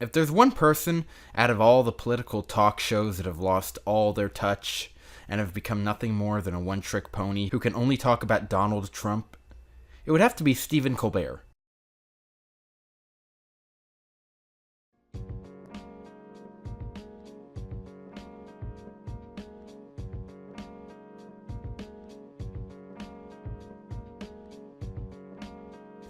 If there's one person out of all the political talk shows that have lost all their touch and have become nothing more than a one-trick pony who can only talk about Donald Trump, it would have to be Stephen Colbert.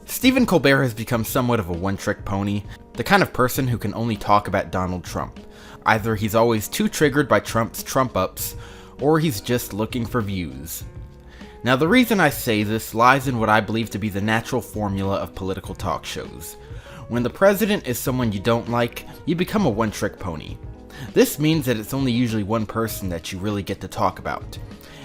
Stephen Colbert has become somewhat of a one-trick pony, the kind of person who can only talk about Donald Trump. Either he's always too triggered by Trump's Trump-ups, or he's just looking for views. Now the reason I say this lies in what I believe to be the natural formula of political talk shows. When the president is someone you don't like, you become a one-trick pony. This means that it's only usually one person that you really get to talk about.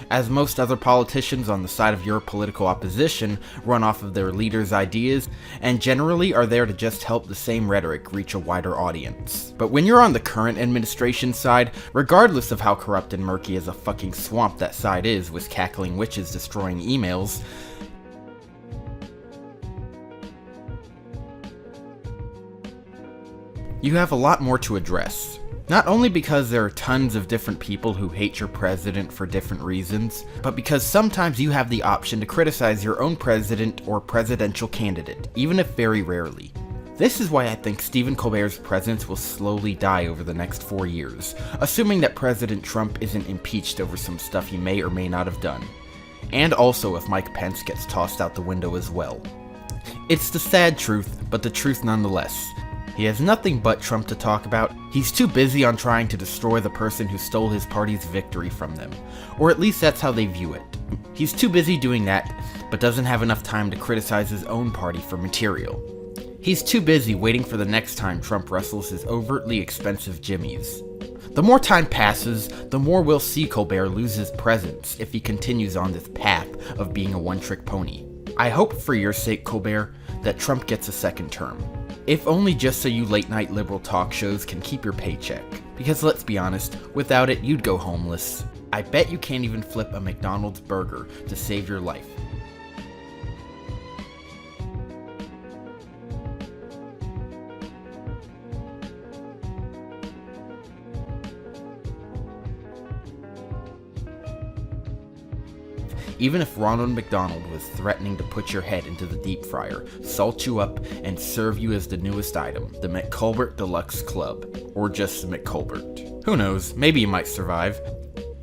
As most other politicians on the side of your political opposition run off of their leaders' ideas, and generally are there to just help the same rhetoric reach a wider audience. But when you're on the current administration side, regardless of how corrupt and murky as a fucking swamp that side is with cackling witches destroying emails, you have a lot more to address. Not only because there are tons of different people who hate your president for different reasons, but because sometimes you have the option to criticize your own president or presidential candidate, even if very rarely. This is why I think Stephen Colbert's presence will slowly die over the next 4 years, assuming that President Trump isn't impeached over some stuff he may or may not have done. And also if Mike Pence gets tossed out the window as well. It's the sad truth, but the truth nonetheless. He has nothing but Trump to talk about. He's too busy on trying to destroy the person who stole his party's victory from them. Or at least that's how they view it. He's too busy doing that, but doesn't have enough time to criticize his own party for material. He's too busy waiting for the next time Trump wrestles his overtly expensive jimmies. The more time passes, the more we'll see Colbert lose his presence if he continues on this path of being a one-trick pony. I hope for your sake, Colbert, that Trump gets a second term. If only just so you late-night liberal talk shows can keep your paycheck. Because let's be honest, without it, you'd go homeless. I bet you can't even flip a McDonald's burger to save your life. Even if Ronald McDonald was threatening to put your head into the deep fryer, salt you up, and serve you as the newest item, the McColbert Deluxe Club, or just McColbert. Who knows, maybe you might survive.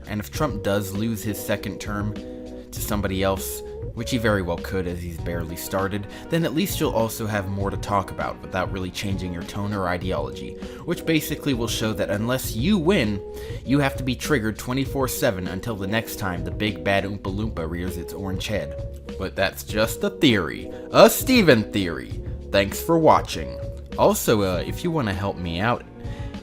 And if Trump does lose his second term to somebody else, which he very well could as he's barely started, then at least you'll also have more to talk about without really changing your tone or ideology, which basically will show that unless you win, you have to be triggered 24/7 until the next time the big bad Oompa Loompa rears its orange head. But that's just a theory. A Steven theory. Thanks for watching. Also, if you want to help me out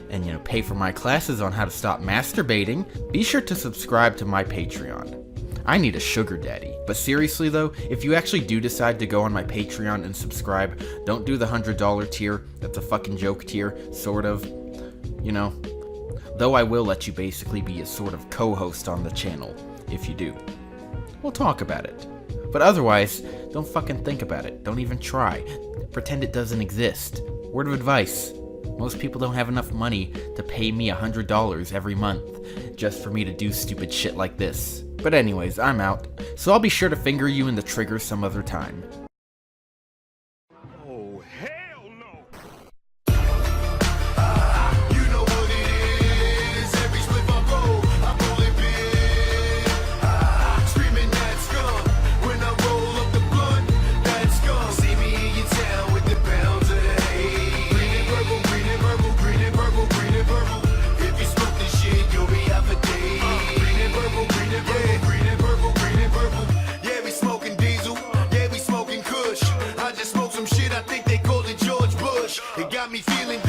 and pay for my classes on how to stop masturbating, be sure to subscribe to my Patreon. I need a sugar daddy. But seriously though, if you actually do decide to go on my Patreon and subscribe, don't do the $100 tier. That's a fucking joke tier, sort of. Though I will let you basically be a sort of co-host on the channel, if you do. We'll talk about it. But otherwise, don't fucking think about it. Don't even try. Pretend it doesn't exist. Word of advice. Most people don't have enough money to pay me $100 every month just for me to do stupid shit like this. But anyways, I'm out, so I'll be sure to finger you in the trigger some other time. Oh, hell no! You know what it is. Every slip I roll, I roll it big. Screaming that skunk. When I roll up the blunt, that skunk. See me in your town with the pounds of the hay. Green and purple, green and purple, green and purple, green and purple. If you smoke this shit, you'll be out for days. Green and purple, green and purple, green and purple, green and purple. Yeah, we smoking diesel. Yeah, we smoking kush. I just smoked some shit, I think they called it George Bush. It got me feeling